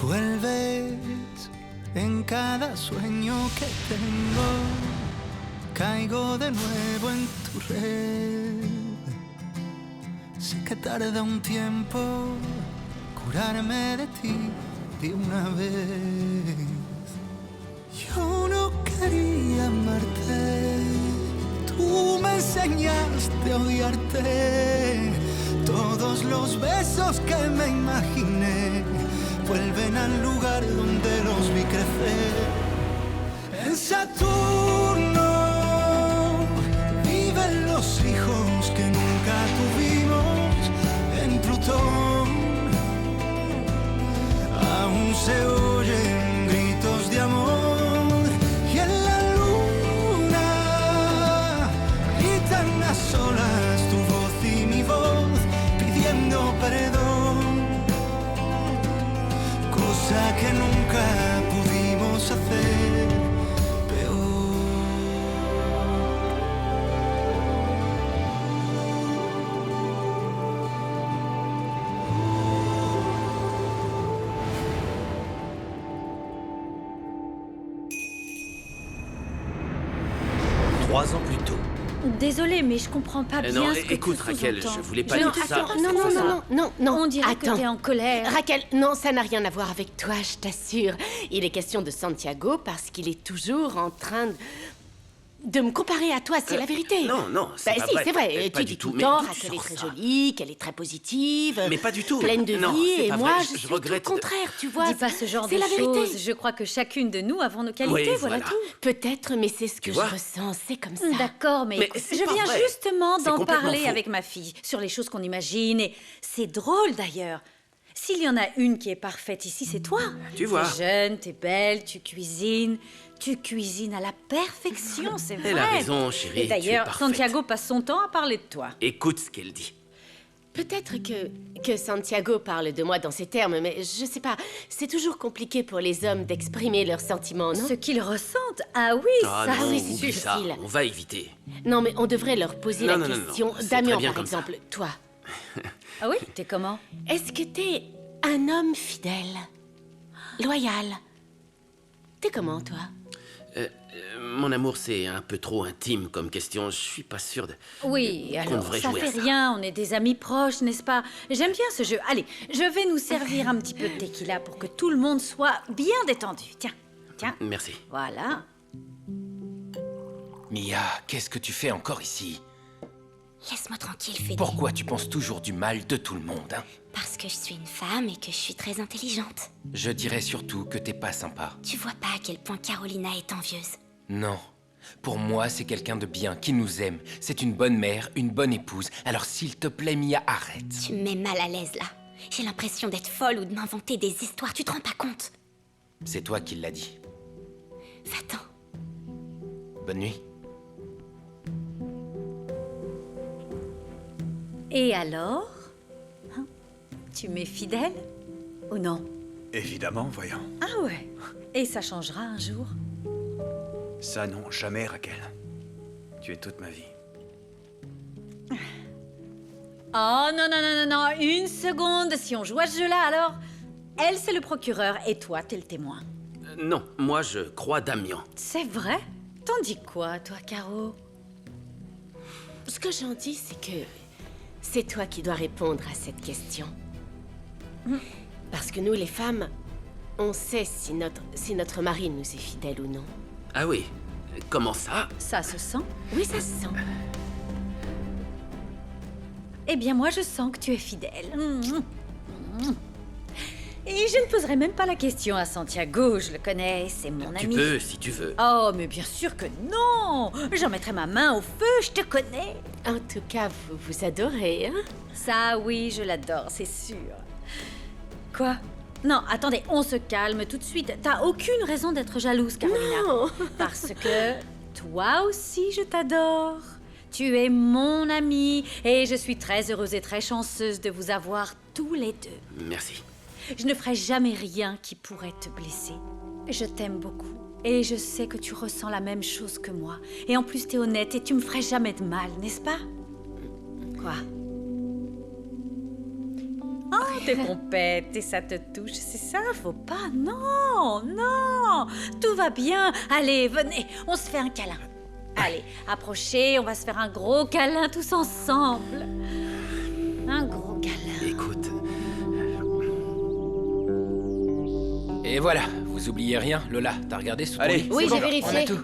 Vuelves en cada sueño que tengo, caigo de nuevo en tu red. Sé que tarda un tiempo curarme de ti de una vez. Yo no quería amarte, tú me enseñaste a odiarte. Todos los besos que me imaginé vuelven al lugar donde los vi crecer. En Saturno viven los hijos que nunca tuvimos. En Plutón aún se oyen gritos de amor. Y en la luna gritan a solas tu voz y mi voz pidiendo perdón, cosa que nunca pudimos hacer peor. Trois ans plus tôt. Désolée, mais je comprends pas bien Non, ce que écoute tu Raquel, sous-entends. je voulais pas Non, dire ça. attends, non, On dirait attends. que t'es en colère. Raquel, non, ça n'a rien à voir avec toi, je t'assure. Il est question de Santiago parce qu'il est toujours en train de me comparer à toi, c'est la vérité. Non, c'est Bah pas si, vrai. c'est vrai. Pas Tu du dis tout. tout le Mais temps, d'où tu Raquel est sors très ça jolie, qu'elle est très positive, Mais pas du tout. pleine de Non, vie, c'est et pas moi, vrai. je Je suis tout regrette le contraire, tu vois. Dis pas ce genre de C'est la vérité. choses. Je crois que chacune de nous avons nos qualités, Oui, voilà voilà. tout. Peut-être, mais c'est ce que Tu je vois ressens, c'est comme ça. D'accord, mais, Mais écoute, c'est je pas viens vrai. justement C'est d'en complètement parler faux. avec ma fille sur les choses qu'on imagine et c'est drôle d'ailleurs. S'il y en a une qui est parfaite ici, c'est toi. Tu vois. T'es jeune, t'es belle, tu cuisines à la perfection, c'est vrai. Elle a raison, chérie, Et tu es d'ailleurs, parfaite. Santiago passe son temps à parler de toi. Écoute ce qu'elle dit. Peut-être que Santiago parle de moi dans ces termes, mais je sais pas. C'est toujours compliqué pour les hommes d'exprimer leurs sentiments, non? Ce qu'ils ressentent, ah oui, Ah ça, non, oui, c'est oublie ça. difficile. On va éviter. Non, mais on devrait leur poser Non, la non, non, question. non, c'est Damien, très bien par comme ça. exemple, toi. Ah oui, t'es comment? Est-ce que t'es un homme fidèle, loyal? T'es comment, toi? Mon amour, c'est un peu trop intime comme question. Je suis pas sûr de... Oui, qu'on alors devrait ça jouer à fait ça. rien, on est des amis proches, n'est-ce pas? J'aime bien ce jeu. Allez, je vais nous servir un petit peu de tequila pour que tout le monde soit bien détendu. Tiens, Merci. voilà. Mia, qu'est-ce que tu fais encore ici? Laisse-moi tranquille, Fédé. Pourquoi tu penses toujours du mal de tout le monde, hein? Parce que je suis une femme et que je suis très intelligente. Je dirais surtout que t'es pas sympa. Tu vois pas à quel point Carolina est envieuse. Non. Pour moi, c'est quelqu'un de bien, qui nous aime. C'est une bonne mère, une bonne épouse. Alors s'il te plaît, Mia, arrête. Tu me mets mal à l'aise, là. J'ai l'impression d'être folle ou de m'inventer des histoires, tu te rends pas compte? C'est toi qui l'as dit. Va-t'en. Bonne nuit. Et alors? Hein? Tu m'es fidèle? Ou non? Évidemment, voyons. Ah ouais. Et ça changera un jour? Ça non, jamais, Raquel. Tu es toute ma vie. Oh non, une seconde. Si on joue à ce jeu-là, alors... Elle, c'est le procureur et toi, t'es le témoin. Non, moi, je crois Damien. C'est vrai? T'en dis quoi, toi, Caro? Ce que j'en dis, c'est que c'est toi qui dois répondre à cette question. Parce que nous, les femmes, on sait si notre mari nous est fidèle ou non. Ah oui. Comment ça? Ça se sent? Oui, ça se sent. Eh bien, moi, je sens que tu es fidèle. Et je ne poserai même pas la question à Santiago, je le connais, c'est mon Tu ami. peux, si tu veux. Oh, mais bien sûr que non! J'en mettrai ma main au feu, je te connais. En tout cas, vous vous adorez, hein? Ça, oui, je l'adore, c'est sûr. Quoi? Non, attendez, on se calme tout de suite. T'as aucune raison d'être jalouse, Carolina. Non. Parce que toi aussi, je t'adore. Tu es mon amie et je suis très heureuse et très chanceuse de vous avoir tous les deux. Merci. Je ne ferai jamais rien qui pourrait te blesser. Je t'aime beaucoup. Et je sais que tu ressens la même chose que moi. Et en plus, t'es honnête et tu me ferais jamais de mal, n'est-ce pas? Quoi? Oh, t'es pompette et ça te touche, c'est ça? Faut pas, non, non. Tout va bien. Allez, venez, on se fait un câlin. Allez, approchez, on va se faire un gros câlin tous ensemble. Un gros câlin. Écoute, Et voilà, vous oubliez rien, Lola, t'as regardé sous ton Allez, lit? Oui, c'est j'ai bon, vérifié. On a tout.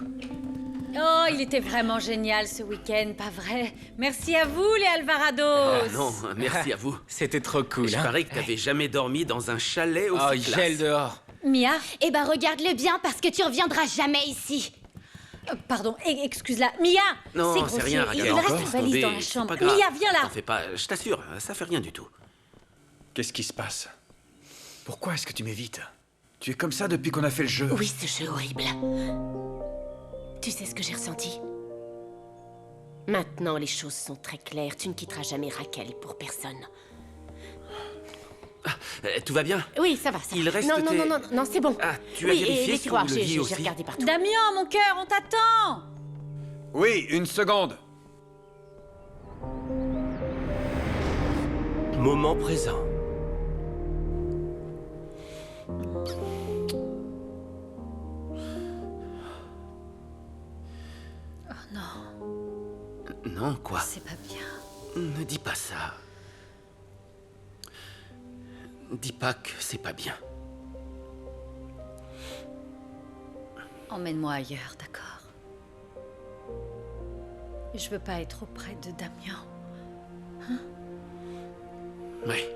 Oh, il était vraiment génial ce week-end, pas vrai? Merci à vous, les Alvarados. ah non, merci à vous. C'était trop cool, Je hein? parie que t'avais jamais dormi dans un chalet aussi Oh, classe. gel dehors. Mia, Eh ben, regarde-le bien parce que tu reviendras jamais ici. pardon, excuse-la. Mia, Non, c'est c'est grossier. rien, Il Raquel. reste Encore une valise tomber, dans la c'est chambre. pas grave. Mia, viens là. T'en fais pas, je t'assure, ça fait rien du tout. Qu'est-ce qui se passe? Pourquoi est-ce que tu m'évites? Tu es comme ça depuis qu'on a fait le jeu. Oui, ce jeu horrible. Tu sais ce que j'ai ressenti? Maintenant, les choses sont très claires. Tu ne quitteras jamais Raquel pour personne. Tout va bien? Oui, ça va, ça Il va. reste non, non, tes- non, non, non, c'est bon. Ah, tu as oui, vérifié et les sur tiroirs, le j'ai lit aussi? regardé partout. Damien, mon cœur, on t'attend. Oui, une seconde. Moment présent. Non, quoi? C'est pas bien. Ne dis pas ça. Dis pas que c'est pas bien. Emmène-moi ailleurs, d'accord? Je veux pas être auprès de Damien. Ouais.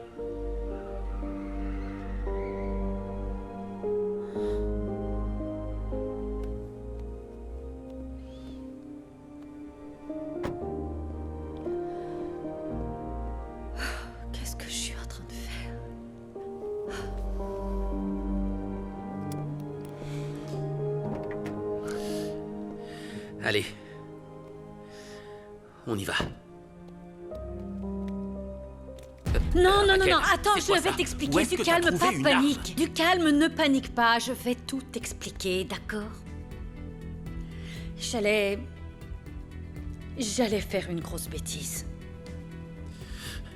Qu'est-ce que je suis en train de faire? Allez. On y va. Non, non, non, Raquel, non, attends, c'est je quoi vais ça? Où t'expliquer. est-ce Du que t'as calme, trouvé pas une panique. arme? Du calme, ne panique pas. Je vais tout t'expliquer, d'accord? J'allais faire une grosse bêtise.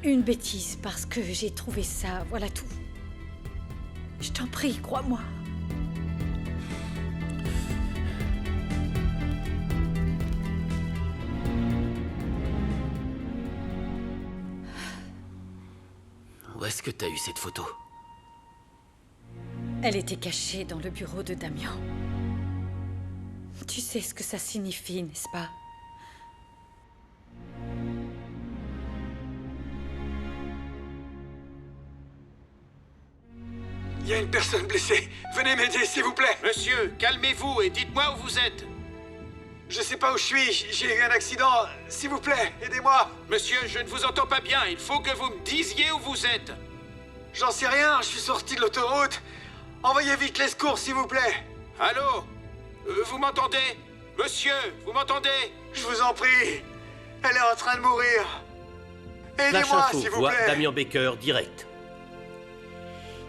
Une bêtise parce que j'ai trouvé ça, voilà tout. Je t'en prie, crois-moi. Où est-ce que t'as eu cette photo? Elle était cachée dans le bureau de Damien. Tu sais ce que ça signifie, n'est-ce pas? Il y a une personne blessée. Venez m'aider, s'il vous plaît. Monsieur, calmez-vous et dites-moi où vous êtes. Je sais pas où je suis. J'ai eu un accident. S'il vous plaît, aidez-moi. Monsieur, je ne vous entends pas bien. Il faut que vous me disiez où vous êtes. J'en sais rien. Je suis sorti de l'autoroute. Envoyez vite les secours, s'il vous plaît. Allô? Vous m'entendez? Monsieur, vous m'entendez? Je vous en prie. Elle est en train de mourir. Flash Aidez-moi, info, s'il vous voix plaît. Damien Baker, direct.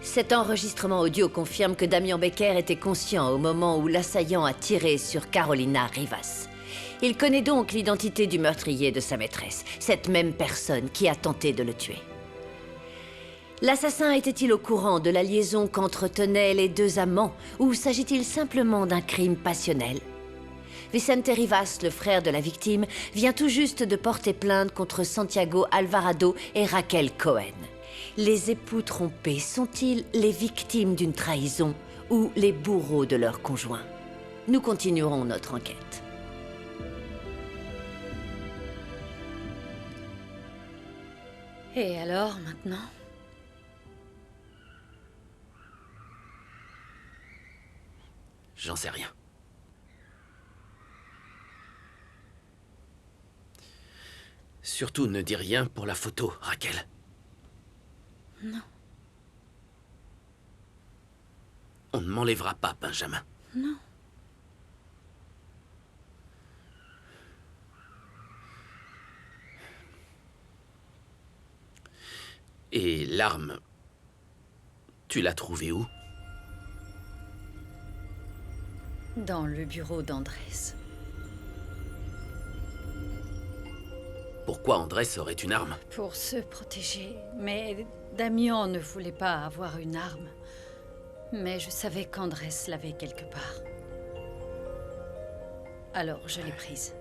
Cet enregistrement audio confirme que Damien Baker était conscient au moment où l'assaillant a tiré sur Carolina Rivas. Il connaît donc l'identité du meurtrier de sa maîtresse, cette même personne qui a tenté de le tuer. L'assassin était-il au courant de la liaison qu'entretenaient les deux amants, ou s'agit-il simplement d'un crime passionnel? Vicente Rivas, le frère de la victime, vient tout juste de porter plainte contre Santiago Alvarado et Raquel Cohen. Les époux trompés sont-ils les victimes d'une trahison ou les bourreaux de leurs conjoints? Nous continuerons notre enquête. Et alors, maintenant? J'en sais rien. Surtout ne dis rien pour la photo, Raquel. Non. On ne m'enlèvera pas, Benjamin. Non. Et l'arme... Tu l'as trouvée où? Dans le bureau d'Andrés. Pourquoi Andrés aurait une arme? Pour se protéger. Mais Damian ne voulait pas avoir une arme. Mais je savais qu'Andrés l'avait quelque part. Alors je l'ai prise.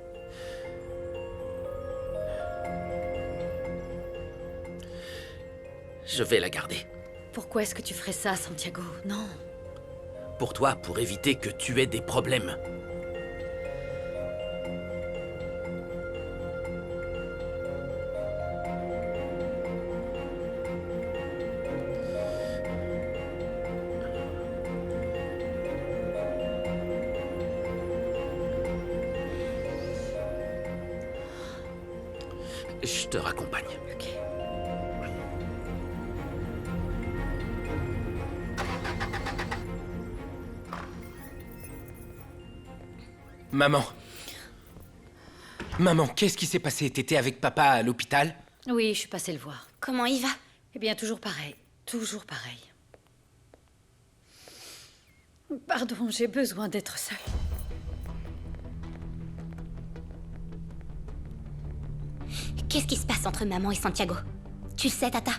Je vais la garder. Pourquoi est-ce que tu ferais ça, Santiago? Non. Pour toi, pour éviter que tu aies des problèmes. Je te raccompagne. Ok. Maman. Maman, qu'est-ce qui s'est passé? T'étais avec papa à l'hôpital? Oui, je suis passée le voir. Comment il va? Eh bien, toujours pareil. Toujours pareil. Pardon, j'ai besoin d'être seule. Qu'est-ce qui se passe entre maman et Santiago? Tu le sais, Tata?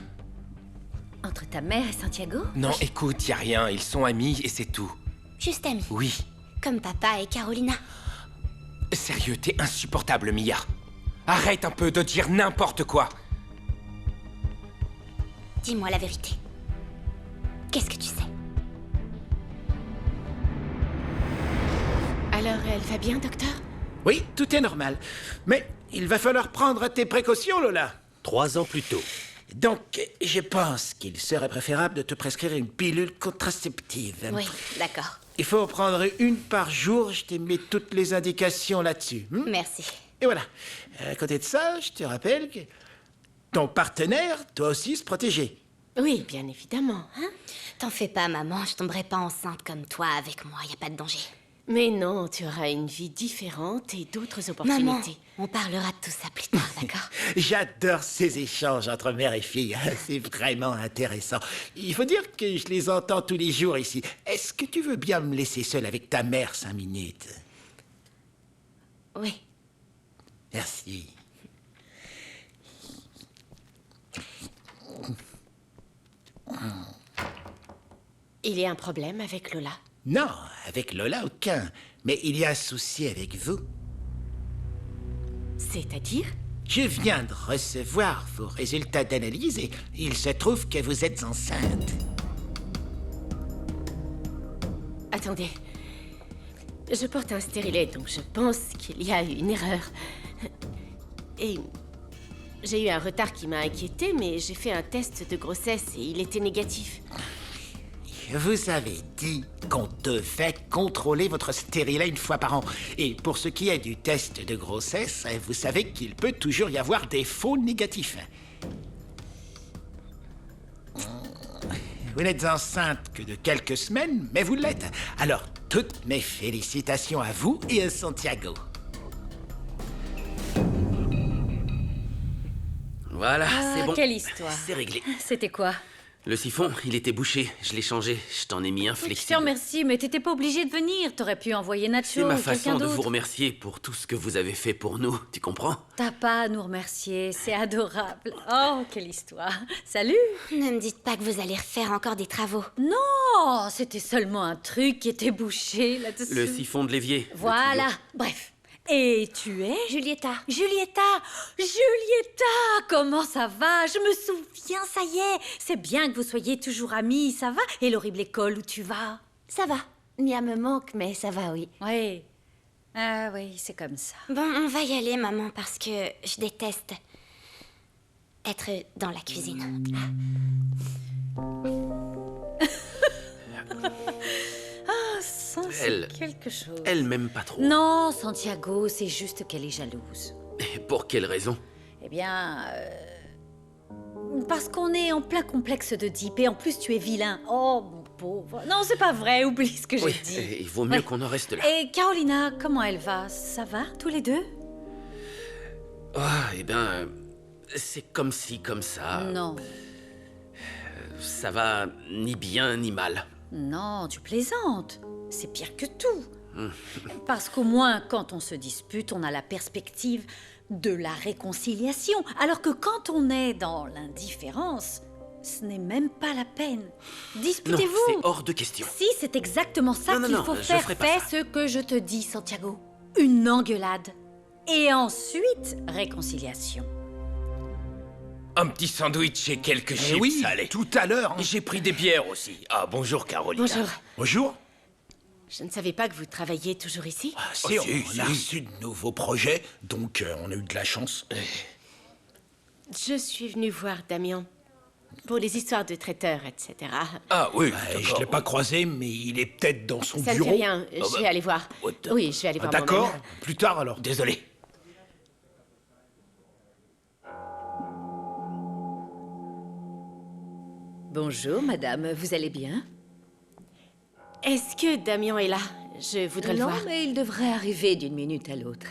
Entre ta mère et Santiago? Non, écoute, y a rien, ils sont amis et c'est tout. Juste amis. Oui. Comme papa et Carolina. Sérieux, t'es insupportable, Mia. Arrête un peu de dire n'importe quoi. Dis-moi la vérité. Qu'est-ce que tu sais? Alors, elle va bien, docteur? Oui, tout est normal. Mais il va falloir prendre tes précautions, Lola. 3 ans plus tôt. Donc, je pense qu'il serait préférable de te prescrire une pilule contraceptive. Oui, d'accord. Il faut en prendre une par jour, je t'ai mis toutes les indications là-dessus. Merci. Et voilà. À côté de ça, je te rappelle que ton partenaire doit aussi se protéger. Oui, bien évidemment. Hein? T'en fais pas, maman, je tomberai pas enceinte comme toi avec moi, y a pas de danger. Mais non, tu auras une vie différente et d'autres Maman, opportunités. on parlera de tout ça plus tard, d'accord? J'adore ces échanges entre mère et fille. C'est vraiment intéressant. Il faut dire que je les entends tous les jours ici. Est-ce que tu veux bien me laisser seul avec ta mère 5 minutes? Oui. Merci. Il y a un problème avec Lola? Non, avec Lola, aucun. Mais il y a un souci avec vous. C'est-à-dire? Je viens de recevoir vos résultats d'analyse et il se trouve que vous êtes enceinte. Attendez. Je porte un stérilet, donc je pense qu'il y a une erreur. Et j'ai eu un retard qui m'a inquiété, mais j'ai fait un test de grossesse et il était négatif. Vous avez dit qu'on devait contrôler votre stérilet une fois par an. Et pour ce qui est du test de grossesse, vous savez qu'il peut toujours y avoir des faux négatifs. Vous n'êtes enceinte que de quelques semaines, mais vous l'êtes. Alors, toutes mes félicitations à vous et à Santiago. Voilà, c'est bon. Quelle histoire. C'est réglé. C'était quoi? Le siphon, il était bouché. Je l'ai changé. Je t'en ai mis un Je te flexible. remercie, mais t'étais pas obligé de venir. T'aurais pu envoyer Nacho C'est ma ou quelqu'un façon de vous d'autre. remercier pour tout ce que vous avez fait pour nous. Tu comprends? T'as pas à nous remercier, c'est adorable. Oh, quelle histoire. Salut. Ne me dites pas que vous allez refaire encore des travaux. Non, c'était seulement un truc qui était bouché là-dessus. Le siphon de l'évier. le Voilà, tuyau. bref. Et tu es Julieta. Julieta. Comment ça va? Je me souviens, ça y est. C'est bien que vous soyez toujours amis, ça va? Et l'horrible école où tu vas? Ça va. Mia me manque, mais ça va, oui. Oui. Ah oui, c'est comme ça. Bon, on va y aller, maman, parce que je déteste être dans la cuisine. Ah, ça, c'est Elle- quelque chose. Elle m'aime pas trop. Non, Santiago, c'est juste qu'elle est jalouse. Et pour quelle raison? Eh bien... parce qu'on est en plein complexe d'Oedipe et en plus tu es vilain. Oh, mon pauvre. Non, c'est pas vrai, oublie ce que j'ai Oui, dit. et il vaut mieux Ouais. qu'on en reste là. Et Carolina, comment elle va? Ça va, tous les deux? Ah, eh ben, c'est comme ci, comme ça. Non. Ça va ni bien ni mal. Non, tu plaisantes. C'est pire que tout. Parce qu'au moins, quand on se dispute, on a la perspective de la réconciliation. Alors que quand on est dans l'indifférence, ce n'est même pas la peine. Non, Disputez-vous. c'est hors de question. Si, c'est exactement ça Non, qu'il non, faut je faire. ferai pas Fais ça. ce que je te dis, Santiago. Une engueulade. Et ensuite, réconciliation. Un petit sandwich et quelques chips, oui, allez. tout à l'heure. hein. J'ai pris des bières aussi. Ah, bonjour, Carolina. Bonjour. Bonjour. Je ne savais pas que vous travailliez toujours ici. Ah, si, on a reçu de nouveaux projets, donc on a eu de la chance. Je suis venue voir Damien. Pour les histoires de traiteurs, etc. Ah oui, Je d'accord. l'ai pas croisé, mais il est peut-être dans son Ça ne bureau. fait rien, je vais aller voir. Oui, je vais aller Ah, voir d'accord, moi-même. plus tard alors. Désolé. Bonjour, madame, vous allez bien? Est-ce que Damien est là? Je voudrais le Non, voir. mais il devrait arriver d'une minute à l'autre.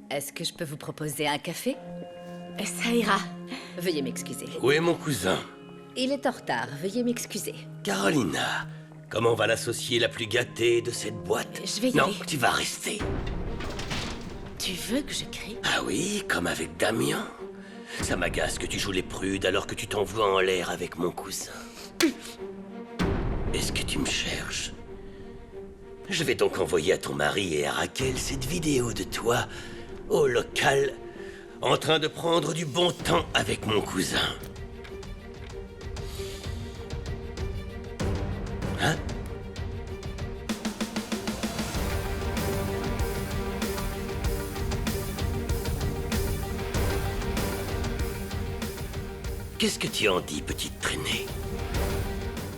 Est-ce que je peux vous proposer un café? Ça ira. Veuillez m'excuser. Où est mon cousin? Il est en retard, veuillez m'excuser. Carolina. Comment va l'associée la plus gâtée de cette boîte? Je vais y Non, aller. tu vas rester. Tu veux que je crie? Ah oui, comme avec Damien. Ça m'agace que tu joues les prudes alors que tu t'envoies en l'air avec mon cousin. Est-ce que tu me cherches? Je vais donc envoyer à ton mari et à Raquel cette vidéo de toi, au local, en train de prendre du bon temps avec mon cousin. Hein? Qu'est-ce que tu en dis, petite traînée?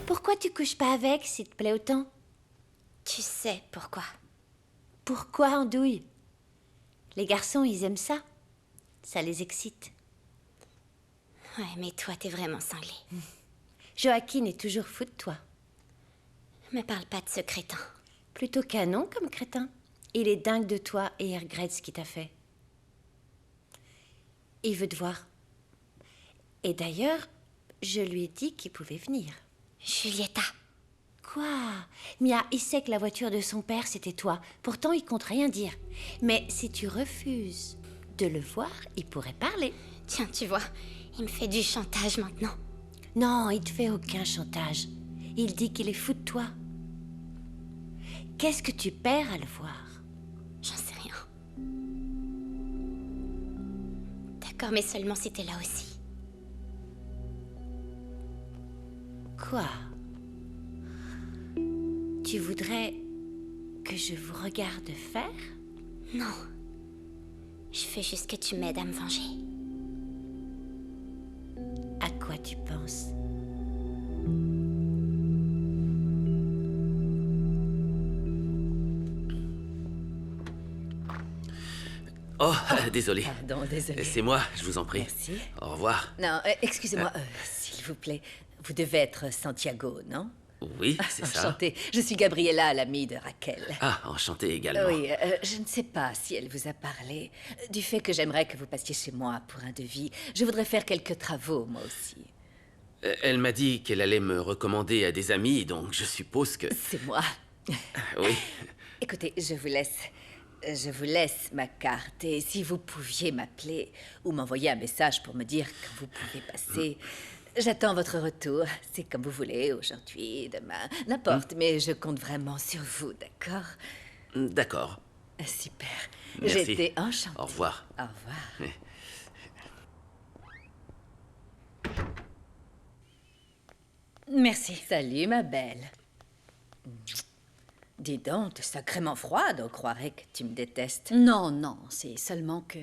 Pourquoi tu couches pas avec, s'il te plaît autant? Tu sais pourquoi. Pourquoi, Andouille? Les garçons, ils aiment ça. Ça les excite. Ouais, mais toi, t'es vraiment cinglé. Joaquin est toujours fou de toi. Me parle pas de ce crétin. Plutôt canon comme crétin. Il est dingue de toi et il regrette ce qu'il t'a fait. Il veut te voir. Et d'ailleurs, je lui ai dit qu'il pouvait venir. Julieta. Quoi? Mia, il sait que la voiture de son père, c'était toi. Pourtant, il compte rien dire. Mais si tu refuses de le voir, il pourrait parler. Tiens, tu vois, il me fait du chantage maintenant. Non, il te fait aucun chantage. Il dit qu'il est fou de toi. Qu'est-ce que tu perds à le voir? J'en sais rien. D'accord, mais seulement si t'es là aussi. Quoi? Tu voudrais que je vous regarde faire? Non. Je fais juste que tu m'aides à me venger. À quoi tu penses? Oh, désolé. Pardon, désolé. C'est moi, je vous en prie. Merci. Au revoir. Non, excusez-moi, s'il vous plaît. Vous devez être Santiago, non? Oui, c'est ça. Enchantée. Je suis Gabriella, l'amie de Raquel. Ah, enchanté également. Oui, je ne sais pas si elle vous a parlé du fait que j'aimerais que vous passiez chez moi pour un devis. Je voudrais faire quelques travaux, moi aussi. Elle m'a dit qu'elle allait me recommander à des amis, donc je suppose que... C'est moi. Oui. Écoutez, je vous laisse ma carte et si vous pouviez m'appeler ou m'envoyer un message pour me dire que vous pouvez passer. J'attends votre retour. C'est comme vous voulez, aujourd'hui, demain, n'importe, mais je compte vraiment sur vous, d'accord? D'accord. Super. Merci. J'étais enchantée. Au revoir. Au revoir. Merci. Salut, ma belle. Dis donc, t'es sacrément froide, on croirait que tu me détestes. Non, non, c'est seulement que...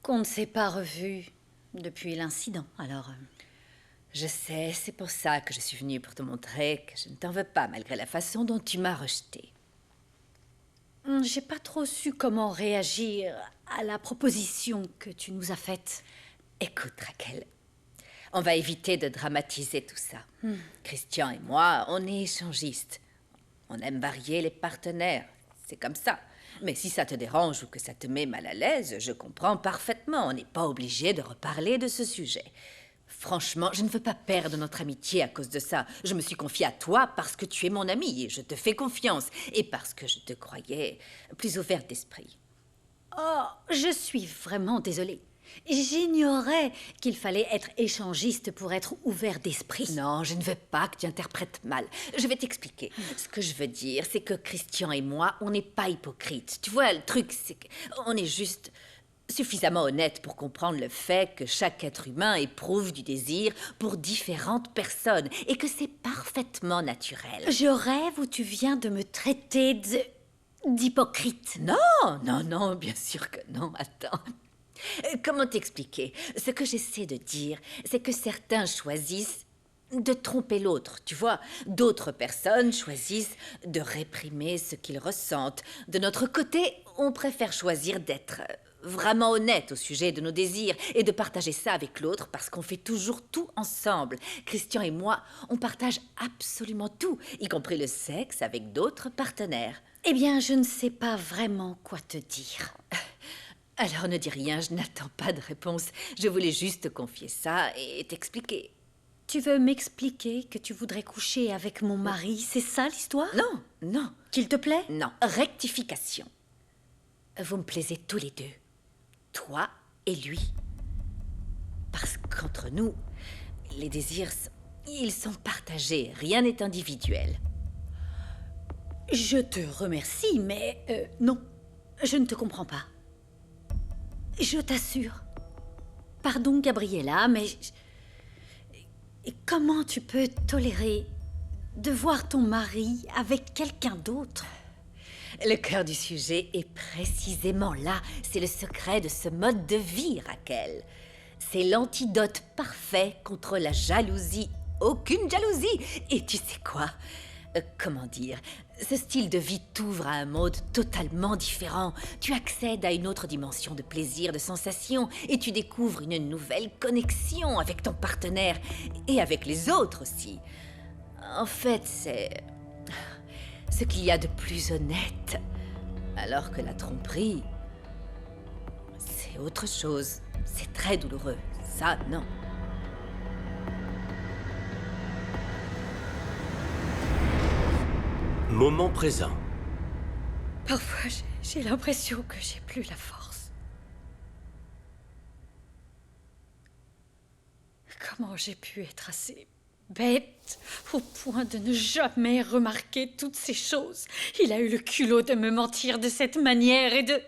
qu'on ne s'est pas revus depuis l'incident, alors... Je sais, c'est pour ça que je suis venue pour te montrer que je ne t'en veux pas, malgré la façon dont tu m'as rejetée. J'ai pas trop su comment réagir à la proposition que tu nous as faite. Écoute, Raquel, on va éviter de dramatiser tout ça. Christian et moi, on est échangistes. On aime varier les partenaires. C'est comme ça. Mais si ça te dérange ou que ça te met mal à l'aise, je comprends parfaitement. On n'est pas obligé de reparler de ce sujet. Franchement, je ne veux pas perdre notre amitié à cause de ça. Je me suis confiée à toi parce que tu es mon amie et je te fais confiance. Et parce que je te croyais plus ouverte d'esprit. Oh, je suis vraiment désolée. J'ignorais qu'il fallait être échangiste pour être ouvert d'esprit. Non, je ne veux pas que tu interprètes mal. Je vais t'expliquer. Ce que je veux dire, c'est que Christian et moi, on n'est pas hypocrites. Tu vois, le truc, c'est qu'on est juste suffisamment honnête pour comprendre le fait que chaque être humain éprouve du désir pour différentes personnes et que c'est parfaitement naturel. Je rêve où tu viens de me traiter d'hypocrite. Non, bien sûr que non. Attends. Comment t'expliquer? Ce que j'essaie de dire, c'est que certains choisissent de tromper l'autre, tu vois. D'autres personnes choisissent de réprimer ce qu'ils ressentent. De notre côté, on préfère choisir d'être vraiment honnête au sujet de nos désirs et de partager ça avec l'autre parce qu'on fait toujours tout ensemble. Christian et moi, on partage absolument tout, y compris le sexe avec d'autres partenaires. Eh bien, je ne sais pas vraiment quoi te dire. Alors ne dis rien, je n'attends pas de réponse. Je voulais juste te confier ça et t'expliquer. Tu veux m'expliquer que tu voudrais coucher avec mon mari, c'est ça l'histoire? Non. Qu'il te plaît? Non. Rectification. Vous me plaisez tous les deux. Toi et lui. Parce qu'entre nous, les désirs, ils sont partagés. Rien n'est individuel. Je te remercie, mais non. Je ne te comprends pas. Je t'assure. Pardon, Gabriella, mais... Comment tu peux tolérer de voir ton mari avec quelqu'un d'autre? Le cœur du sujet est précisément là. C'est le secret de ce mode de vie, Raquel. C'est l'antidote parfait contre la jalousie. Aucune jalousie. Et tu sais quoi? Comment dire? Ce style de vie t'ouvre à un monde totalement différent. Tu accèdes à une autre dimension de plaisir, de sensation, et tu découvres une nouvelle connexion avec ton partenaire et avec les autres aussi. En fait, c'est ce qu'il y a de plus honnête. Alors que la tromperie, c'est autre chose. C'est très douloureux. Ça, non. Moment présent. Parfois, j'ai l'impression que j'ai plus la force. Comment j'ai pu être assez bête au point de ne jamais remarquer toutes ces choses? Il a eu le culot de me mentir de cette manière et de...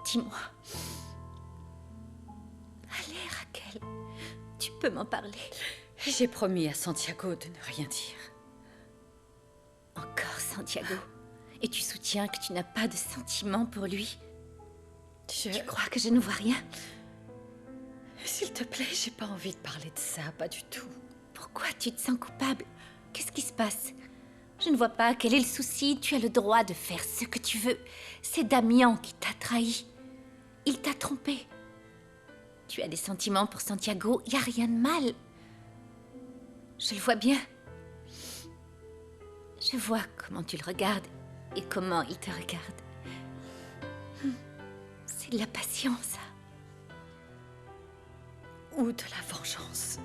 Dis-moi. Allez, Raquel, tu peux m'en parler. J'ai promis à Santiago de ne rien dire. Encore Santiago? Et tu soutiens que tu n'as pas de sentiments pour lui? Tu crois que je ne vois rien? S'il te plaît, j'ai pas envie de parler de ça, pas du tout. Pourquoi tu te sens coupable? Qu'est-ce qui se passe? Je ne vois pas quel est le souci. Tu as le droit de faire ce que tu veux. C'est Damian qui t'a trahi. Il t'a trompé. Tu as des sentiments pour Santiago, il n'y a rien de mal. Je le vois bien. Je vois comment tu le regardes et comment il te regarde. C'est de la passion, ça. Ou de la vengeance.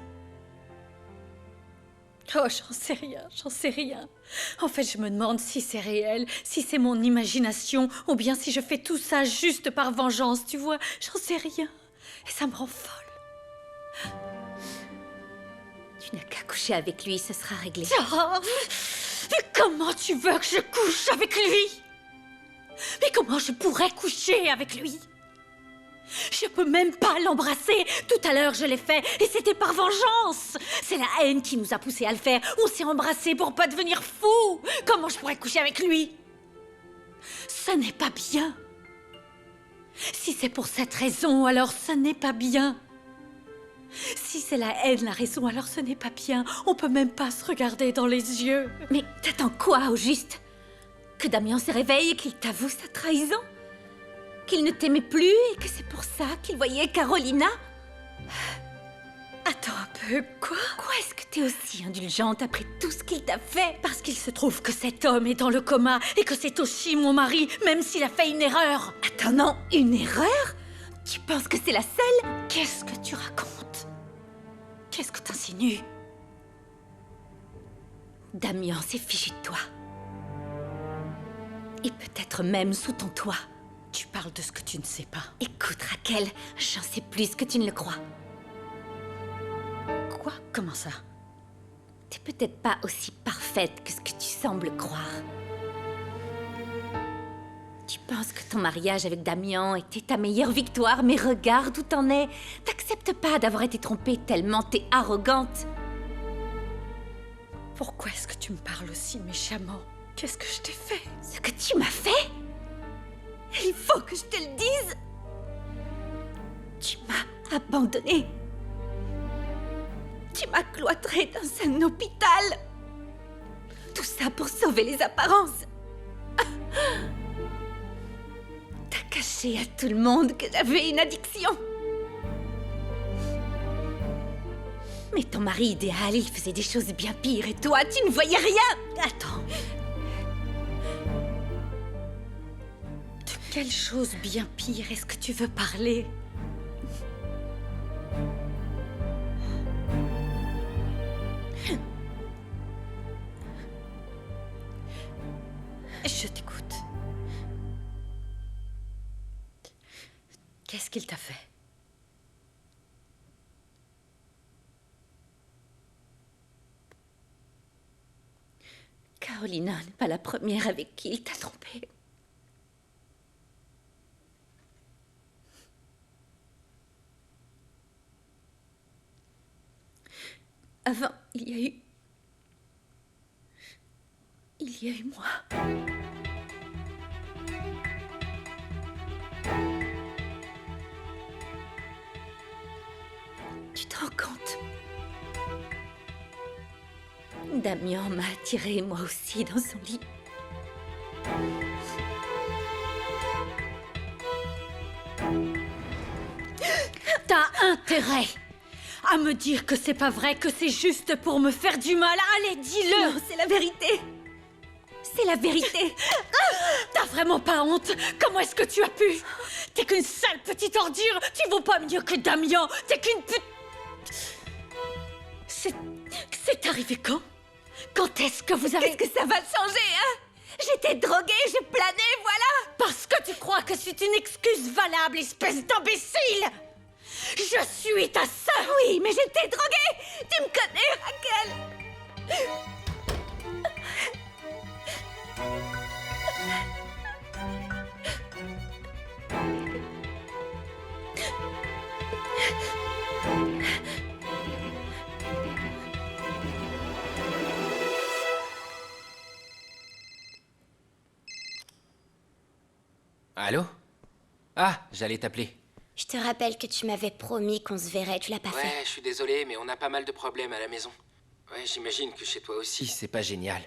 Oh, j'en sais rien. En fait, je me demande si c'est réel, si c'est mon imagination, ou bien si je fais tout ça juste par vengeance, tu vois. J'en sais rien. Et ça me rend folle. Tu n'as qu'à coucher avec lui, ce sera réglé. Oh, comment tu veux que je couche avec lui? Mais comment je pourrais coucher avec lui? Je peux même pas l'embrasser. Tout à l'heure, je l'ai fait et c'était par vengeance. C'est la haine qui nous a poussés à le faire. On s'est embrassés pour pas devenir fous. Comment je pourrais coucher avec lui? Ce n'est pas bien. Si c'est pour cette raison, alors ce n'est pas bien. Si c'est la haine la raison, alors ce n'est pas bien. On peut même pas se regarder dans les yeux. Mais t'attends quoi, au juste? Que Damien se réveille et qu'il t'avoue sa trahison? Qu'il ne t'aimait plus et que c'est pour ça qu'il voyait Carolina? Attends un peu, quoi? Pourquoi est-ce que t'es aussi indulgente après tout ce qu'il t'a fait? Parce qu'il se trouve que cet homme est dans le coma et que c'est aussi mon mari, même s'il a fait une erreur. Attends, non, une erreur? Tu penses que c'est la seule? Qu'est-ce que tu racontes? Qu'est-ce que t'insinues? Damien s'est fichu de toi. Et peut-être même sous ton toit. Tu parles de ce que tu ne sais pas. Écoute, Raquel, j'en sais plus que tu ne le crois. Quoi? Comment ça? T'es peut-être pas aussi parfaite que ce que tu sembles croire. Tu penses que ton mariage avec Damien était ta meilleure victoire, mais regarde où t'en es. T'acceptes pas d'avoir été trompée tellement t'es arrogante. Pourquoi est-ce que tu me parles aussi méchamment? Qu'est-ce que je t'ai fait? Ce que tu m'as fait? Il faut que je te le dise. Tu m'as abandonnée. Tu m'as cloîtrée dans un hôpital. Tout ça pour sauver les apparences. T'as caché à tout le monde que j'avais une addiction. Mais ton mari idéal, il faisait des choses bien pires et toi, tu ne voyais rien. Attends. De quelle chose bien pire est-ce que tu veux parler? Je t'écoute. Qu'est-ce qu'il t'a fait? Carolina n'est pas la première avec qui il t'a trompé. Avant, il y a eu moi. Tu te rends compte? Damien m'a attirée, moi aussi, dans son lit. T'as intérêt à me dire que c'est pas vrai, que c'est juste pour me faire du mal. Allez, dis-le! Non, c'est la vérité. C'est la vérité. T'as vraiment pas honte? Comment est-ce que tu as pu? T'es qu'une sale petite ordure. Tu vaux pas mieux que Damien. T'es qu'une C'est arrivé quand? Quand est-ce que vous avez... Qu'est-ce que ça va changer, hein? J'étais droguée, j'ai plané, voilà! Parce que tu crois que c'est une excuse valable, espèce d'imbécile! Je suis ta sœur! Oui, mais j'étais droguée! Tu me connais, Raquel! Allô? Ah, j'allais t'appeler. Je te rappelle que tu m'avais promis qu'on se verrait, tu l'as pas fait. Ouais, je suis désolé, mais on a pas mal de problèmes à la maison. Ouais, j'imagine que chez toi aussi, c'est pas génial.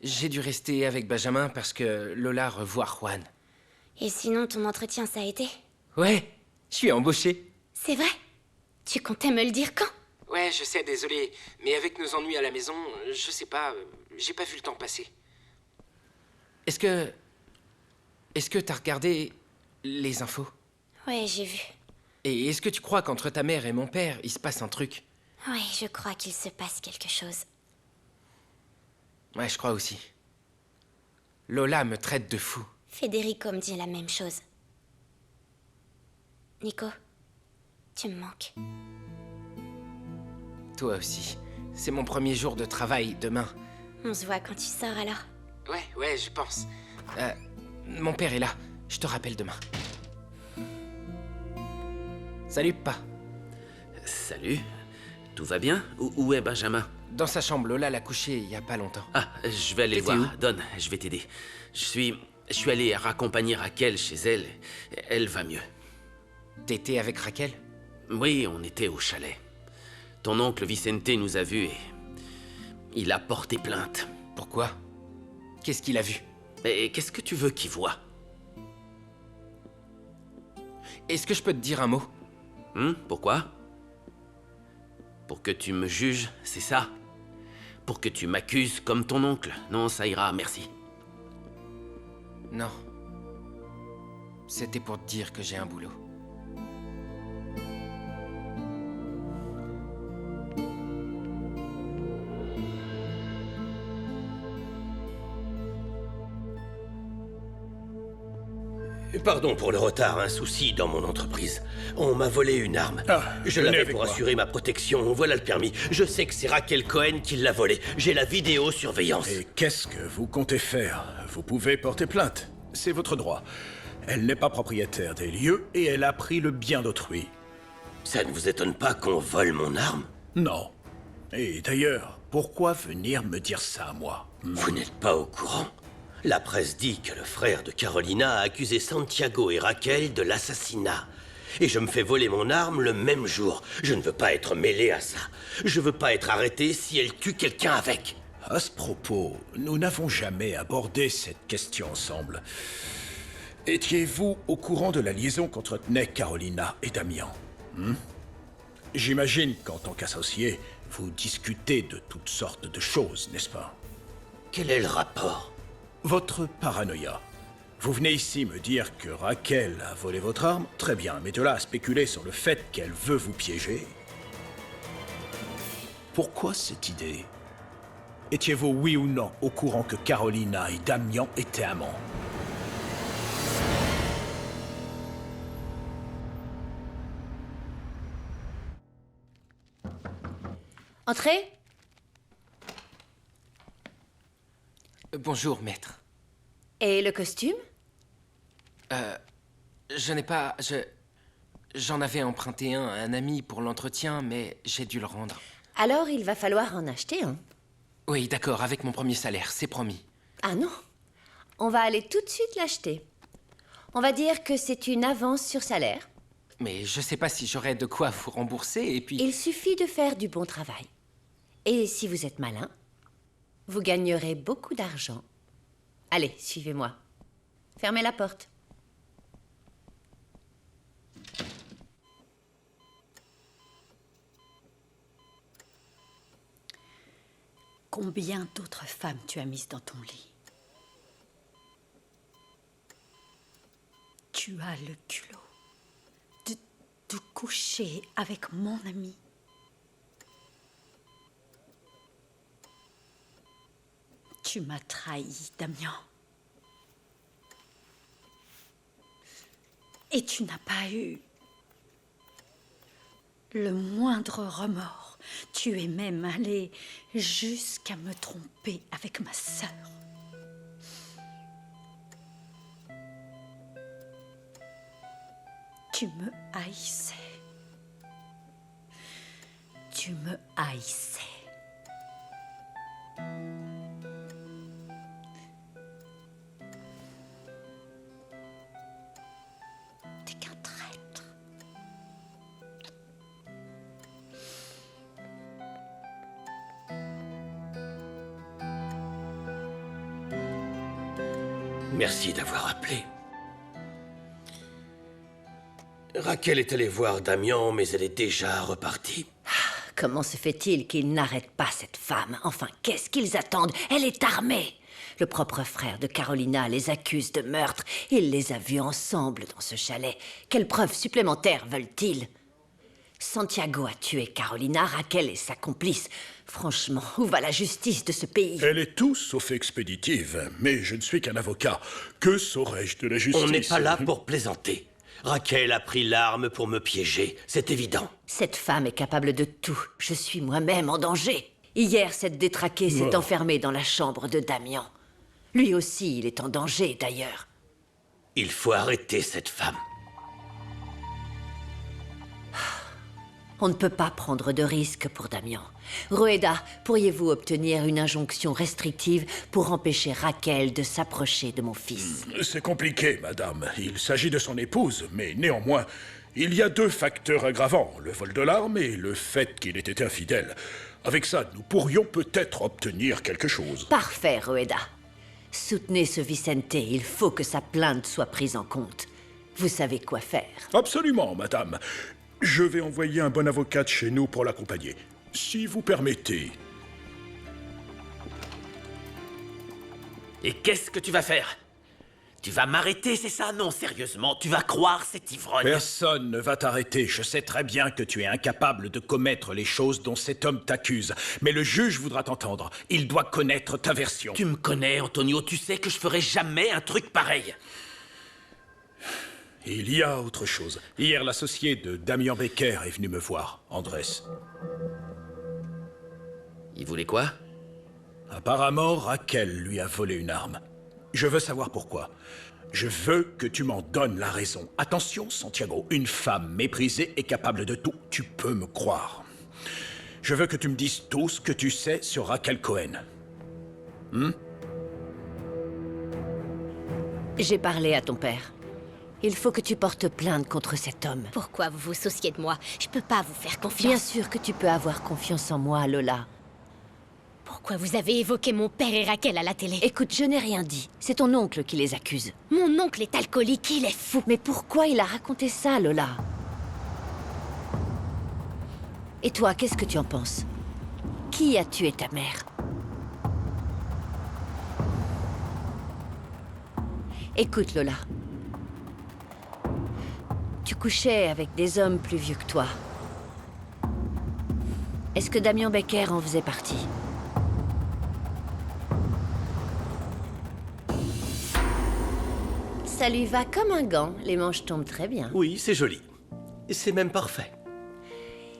J'ai dû rester avec Benjamin parce que Lola revoit Juan. Et sinon, ton entretien, ça a été? Ouais, je suis embauché. C'est vrai? Tu comptais me le dire quand? Ouais, je sais, désolé, mais avec nos ennuis à la maison, je sais pas, j'ai pas vu le temps passer. Est-ce que t'as regardé les infos? Ouais, j'ai vu. Et est-ce que tu crois qu'entre ta mère et mon père, il se passe un truc? Ouais, je crois qu'il se passe quelque chose. Ouais, je crois aussi. Lola me traite de fou. Federico me dit la même chose. Nico, tu me manques. Toi aussi. C'est mon premier jour de travail demain. On se voit quand tu sors alors? Ouais, je pense. Mon père est là. Je te rappelle demain. Salut, Pa. Salut. Tout va bien? Où est Benjamin? Dans sa chambre, Lola l'a couché il y a pas longtemps. Ah, je vais aller le T'étais voir. où? Donne, je vais t'aider. Je suis allé raccompagner Raquel chez elle. Elle va mieux. T'étais avec Raquel? Oui, on était au chalet. Ton oncle Vicente nous a vus et... il a porté plainte. Pourquoi? Qu'est-ce qu'il a vu? Et qu'est-ce que tu veux qu'il voie? Est-ce que je peux te dire un mot? Pourquoi? Pour que tu me juges, c'est ça? Pour que tu m'accuses comme ton oncle? Non, ça ira, merci. Non. C'était pour te dire que j'ai un boulot. Pardon pour le retard, un souci dans mon entreprise. On m'a volé une arme. Je l'avais pour assurer ma protection, voilà le permis. Je sais que c'est Raquel Cohen qui l'a volé. J'ai la vidéosurveillance. Et qu'est-ce que vous comptez faire? Vous pouvez porter plainte. C'est votre droit. Elle n'est pas propriétaire des lieux et elle a pris le bien d'autrui. Ça ne vous étonne pas qu'on vole mon arme? Non. Et d'ailleurs, pourquoi venir me dire ça à moi? Vous n'êtes pas au courant? La presse dit que le frère de Carolina a accusé Santiago et Raquel de l'assassinat. Et je me fais voler mon arme le même jour. Je ne veux pas être mêlé à ça. Je veux pas être arrêté si elle tue quelqu'un avec. À ce propos, nous n'avons jamais abordé cette question ensemble. Étiez-vous au courant de la liaison qu'entretenaient Carolina et Damian? J'imagine qu'en tant qu'associé, vous discutez de toutes sortes de choses, n'est-ce pas? Quel est le rapport? Votre paranoïa. Vous venez ici me dire que Raquel a volé votre arme? Très bien, mais de là à spéculer sur le fait qu'elle veut vous piéger? Pourquoi cette idée? Étiez-vous oui ou non au courant que Carolina et Damian étaient amants? Entrez. Bonjour, maître. Et le costume? Je n'ai pas... J'en avais emprunté un à un ami pour l'entretien, mais j'ai dû le rendre. Alors il va falloir en acheter un. Oui, d'accord, avec mon premier salaire, c'est promis. Ah non. On va aller tout de suite l'acheter. On va dire que c'est une avance sur salaire. Mais je sais pas si j'aurai de quoi vous rembourser, et puis... Il suffit de faire du bon travail. Et si vous êtes malin, vous gagnerez beaucoup d'argent. Allez, suivez-moi. Fermez la porte. Combien d'autres femmes tu as mises dans ton lit? Tu as le culot de coucher avec mon ami. Tu m'as trahi, Damian. Et tu n'as pas eu le moindre remords. Tu es même allé jusqu'à me tromper avec ma sœur. Tu me haïssais. Tu me haïssais. T'es qu'un traître. Merci d'avoir appelé. Raquel est allée voir Damian, mais elle est déjà repartie. Comment se fait-il qu'ils n'arrêtent pas cette femme? Enfin, qu'est-ce qu'ils attendent? Elle est armée. Le propre frère de Carolina les accuse de meurtre. Il les a vus ensemble dans ce chalet. Quelles preuves supplémentaires veulent-ils? Santiago a tué Carolina, Raquel est sa complice. Franchement, où va la justice de ce pays? Elle est tout sauf expéditive, mais je ne suis qu'un avocat. Que saurais-je de la justice? On n'est pas là pour plaisanter. Raquel a pris l'arme pour me piéger, c'est évident. Cette femme est capable de tout. Je suis moi-même en danger. Hier, cette détraquée s'est enfermée dans la chambre de Damian. Lui aussi, il est en danger, d'ailleurs. Il faut arrêter cette femme. On ne peut pas prendre de risques pour Damian. Rueda, pourriez-vous obtenir une injonction restrictive pour empêcher Raquel de s'approcher de mon fils? C'est compliqué, madame. Il s'agit de son épouse, mais néanmoins, il y a deux facteurs aggravants, le vol de l'arme et le fait qu'il ait été infidèle. Avec ça, nous pourrions peut-être obtenir quelque chose. Parfait, Rueda. Soutenez ce Vicente, il faut que sa plainte soit prise en compte. Vous savez quoi faire. Absolument, madame. Je vais envoyer un bon avocat de chez nous pour l'accompagner. Si vous permettez. Et qu'est-ce que tu vas faire? Tu vas m'arrêter, c'est ça? Non, sérieusement, tu vas croire cet ivrogne? Personne ne va t'arrêter. Je sais très bien que tu es incapable de commettre les choses dont cet homme t'accuse. Mais le juge voudra t'entendre. Il doit connaître ta version. Tu me connais, Antonio, tu sais que je ferai jamais un truc pareil. Il y a autre chose. Hier, l'associé de Damian Becker est venu me voir, Andrés. Il voulait quoi? Apparemment, Raquel lui a volé une arme. Je veux savoir pourquoi. Je veux que tu m'en donnes la raison. Attention, Santiago, une femme méprisée est capable de tout. Tu peux me croire. Je veux que tu me dises tout ce que tu sais sur Raquel Cohen. J'ai parlé à ton père. Il faut que tu portes plainte contre cet homme. Pourquoi vous vous souciez de moi? Je peux pas vous faire confiance. Bien sûr que tu peux avoir confiance en moi, Lola. Pourquoi vous avez évoqué mon père et Raquel à la télé? Écoute, je n'ai rien dit. C'est ton oncle qui les accuse. Mon oncle est alcoolique, il est fou. Mais pourquoi il a raconté ça, Lola? Et toi, qu'est-ce que tu en penses? Qui a tué ta mère? Écoute, Lola. Tu couchais avec des hommes plus vieux que toi. Est-ce que Damian Becker en faisait partie? Ça lui va comme un gant. Les manches tombent très bien. Oui, c'est joli. C'est même parfait.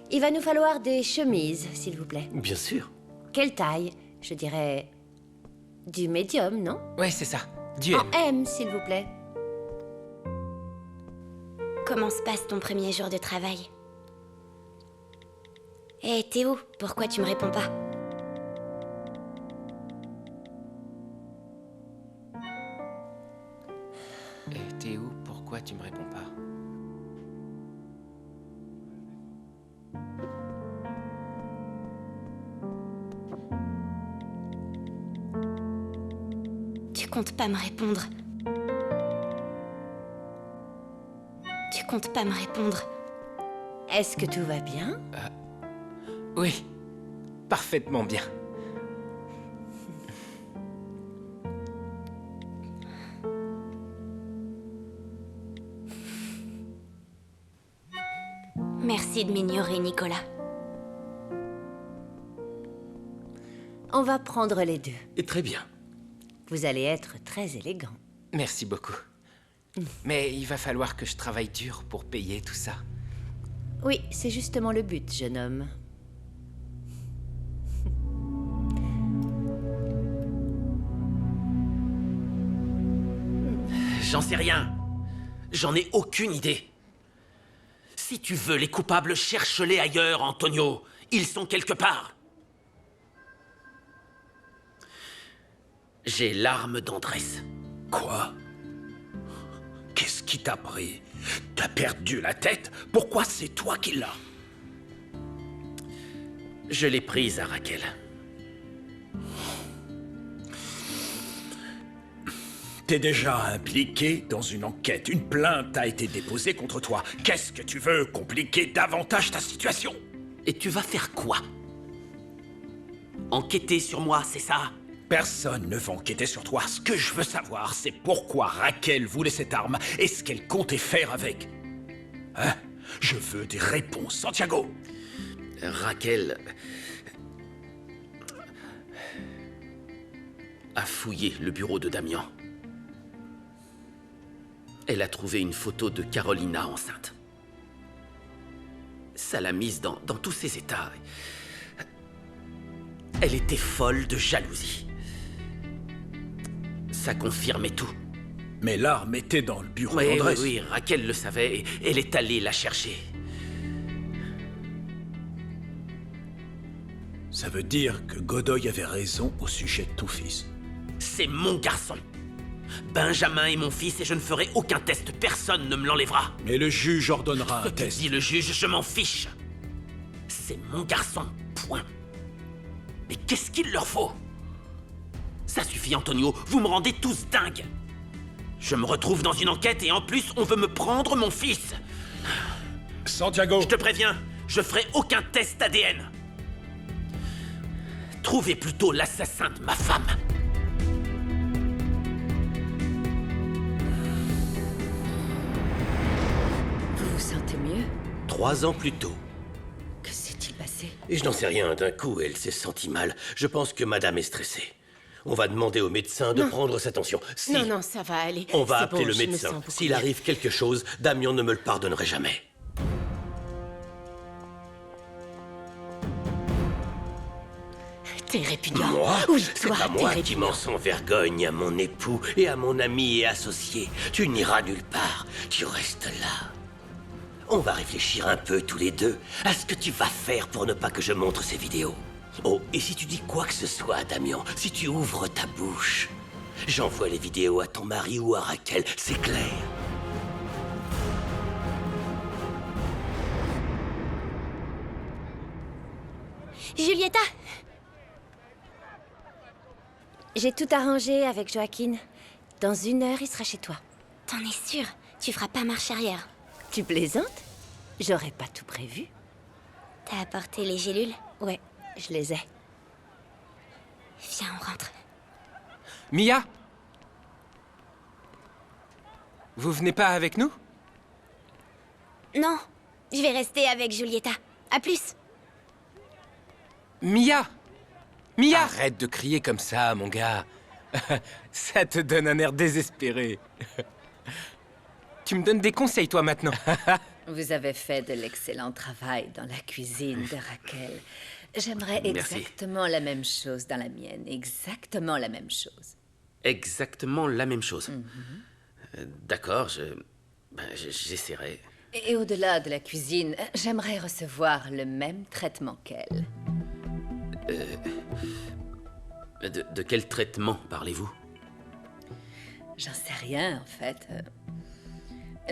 Il va nous falloir des chemises, s'il vous plaît. Bien sûr. Quelle taille? Je dirais... du médium, non? Ouais, c'est ça. Du M. En M, s'il vous plaît. Comment se passe ton premier jour de travail? Hé, Théo, pourquoi tu me réponds pas? T'es où? Pourquoi tu me réponds pas? Tu comptes pas me répondre. Tu comptes pas me répondre. Est-ce que tout va bien? Oui, parfaitement bien. Merci de m'ignorer, Nicolas. On va prendre les deux. Et très bien. Vous allez être très élégant. Merci beaucoup. Mais il va falloir que je travaille dur pour payer tout ça. Oui, c'est justement le but, jeune homme. J'en sais rien. J'en ai aucune idée. Si tu veux les coupables, cherche-les ailleurs, Antonio. Ils sont quelque part. J'ai l'arme d'Andrés. Quoi? Qu'est-ce qui t'a pris? T'as perdu la tête? Pourquoi c'est toi qui l'as? Je l'ai prise à Raquel. T'es déjà impliqué dans une enquête. Une plainte a été déposée contre toi. Qu'est-ce que tu veux compliquer davantage ta situation? Et tu vas faire quoi? Enquêter sur moi, c'est ça? Personne ne va enquêter sur toi. Ce que je veux savoir, c'est pourquoi Raquel voulait cette arme et ce qu'elle comptait faire avec. Hein? Je veux des réponses, Santiago. Raquel a fouillé le bureau de Damian. Elle a trouvé une photo de Carolina enceinte. Ça l'a mise dans tous ses états. Elle était folle de jalousie. Ça confirmait tout. Mais l'arme était dans le bureau Oui, d'Andrés. oui, Raquel le savait et elle est allée la chercher. Ça veut dire que Godoy avait raison au sujet de ton fils. C'est mon garçon. Benjamin est mon fils et je ne ferai aucun test. Personne ne me l'enlèvera. Mais le juge ordonnera un test. Dit le juge, je m'en fiche. C'est mon garçon. Point. Mais qu'est-ce qu'il leur faut? Ça suffit, Antonio, vous me rendez tous dingues. Je me retrouve dans une enquête et en plus, on veut me prendre mon fils. Santiago! Je te préviens, je ferai aucun test ADN. Trouvez plutôt l'assassin de ma femme. Vous vous sentez mieux? 3 ans plus tôt. Que s'est-il passé? Et je n'en sais rien, d'un coup, elle s'est sentie mal. Je pense que madame est stressée. On va demander au médecin de prendre sa tension. Si Non, non, ça va aller. on va C'est appeler bon, le je me médecin. sens beaucoup S'il mieux. arrive quelque chose, Damien ne me le pardonnerait jamais. T'es répugnant. Moi? Oui, C'est toi, pas t'es moi qui répugnant. mens sans vergogne à mon époux et à mon ami et associé. Tu n'iras nulle part. Tu restes là. On va réfléchir un peu tous les deux à ce que tu vas faire pour ne pas que je montre ces vidéos. Oh, et si tu dis quoi que ce soit à Damien, si tu ouvres ta bouche, j'envoie les vidéos à ton mari ou à Raquel, c'est clair. Julieta! J'ai tout arrangé avec Joaquin. Dans 1 heure, il sera chez toi. T'en es sûre? Tu feras pas marche arrière. Tu plaisantes? J'aurais pas tout prévu. T'as apporté les gélules? Ouais, je les ai. Viens, on rentre. Mia? Vous venez pas avec nous? Non, je vais rester avec Julieta. À plus. Mia! Mia! Arrête de crier comme ça, mon gars. Ça te donne un air désespéré. Tu me donnes des conseils, toi, maintenant. Vous avez fait de l'excellent travail dans la cuisine de Raquel. J'aimerais Merci. exactement la même chose dans la mienne. Exactement la même chose. Exactement la même chose. Mhm. D'accord, j'essaierai. Et au-delà de la cuisine, j'aimerais recevoir le même traitement qu'elle. De quel traitement parlez-vous? J'en sais rien, en fait.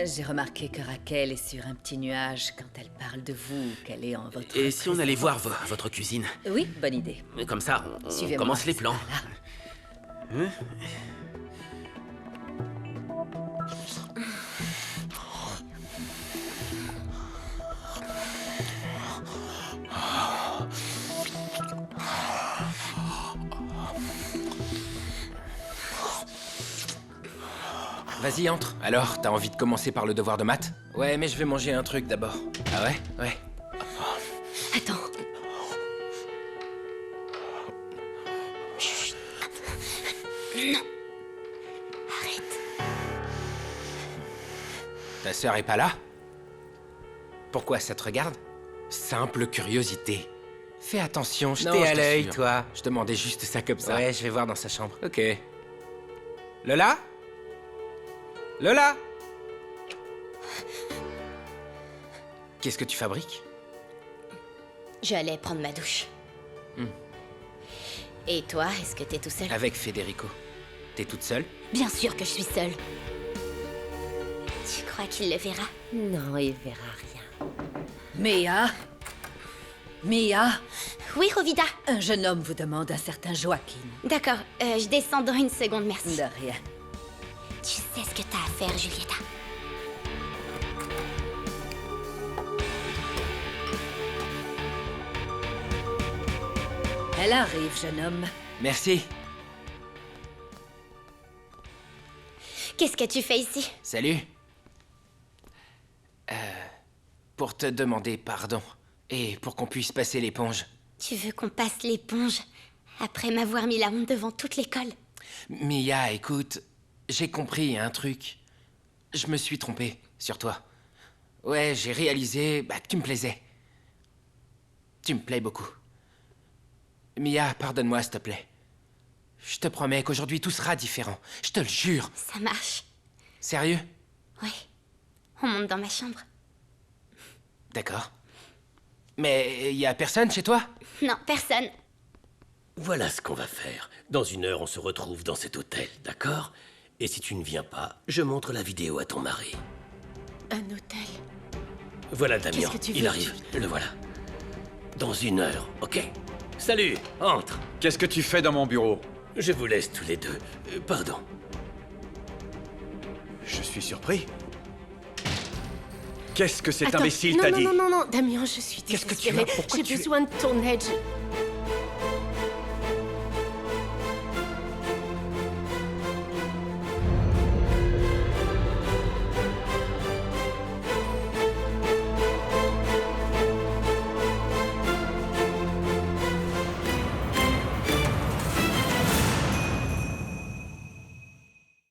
J'ai remarqué que Raquel est sur un petit nuage quand elle parle de vous, qu'elle est en votre Et si on allait voir présence. votre cuisine? Oui, bonne idée. Comme ça, on Suivez-moi, commence les c'est plans. par là. Hein? Vas-y, entre. Alors, t'as envie de commencer par le devoir de maths? Ouais, mais je vais manger un truc d'abord. Ah ouais? Ouais. Attends. Non. Arrête. Ta sœur est pas là? Pourquoi ça te regarde? Simple curiosité. Fais attention, je t'ai à l'œil, toi. Je demandais juste ça comme ça. Ouais, je vais voir dans sa chambre. Ok. Lola? Lola? Qu'est-ce que tu fabriques? Je allais prendre ma douche. Et toi, est-ce que t'es tout seul? Avec Federico. T'es toute seule? Bien sûr que je suis seule. Tu crois qu'il le verra? Non, il verra rien. Mia? Mia? Oui, Rovida. Un jeune homme vous demande un certain Joaquin. D'accord, je descends dans 1 seconde, merci. De rien. Tu sais ce que t'as à faire, Julieta. Elle arrive, jeune homme. Merci. Qu'est-ce que tu fais ici? Salut. Pour te demander pardon. Et pour qu'on puisse passer l'éponge. Tu veux qu'on passe l'éponge après m'avoir mis la honte devant toute l'école? Mia, écoute, j'ai compris un truc. Je me suis trompé sur toi. Ouais, j'ai réalisé que tu me plaisais. Tu me plais beaucoup. Mia, pardonne-moi, s'il te plaît. Je te promets qu'aujourd'hui tout sera différent. Je te le jure. Ça marche. Sérieux? Oui. On monte dans ma chambre. D'accord. Mais y a personne chez toi? Non, personne. Voilà ce qu'on va faire. Dans 1 heure, on se retrouve dans cet hôtel, d'accord? Et si tu ne viens pas, je montre la vidéo à ton mari. Un hôtel. Voilà Damien, Qu'est-ce que tu il veux, arrive, le voilà. Dans 1 heure, ok? Salut, entre. Qu'est-ce que tu fais dans mon bureau? Je vous laisse tous les deux. Pardon. Je suis surpris. Qu'est-ce que cet Attends, imbécile non, t'a non, dit? non, non, non, Damien, je suis Qu'est-ce que tu désespérée. as? Pourquoi J'ai tu es- besoin de ton aide.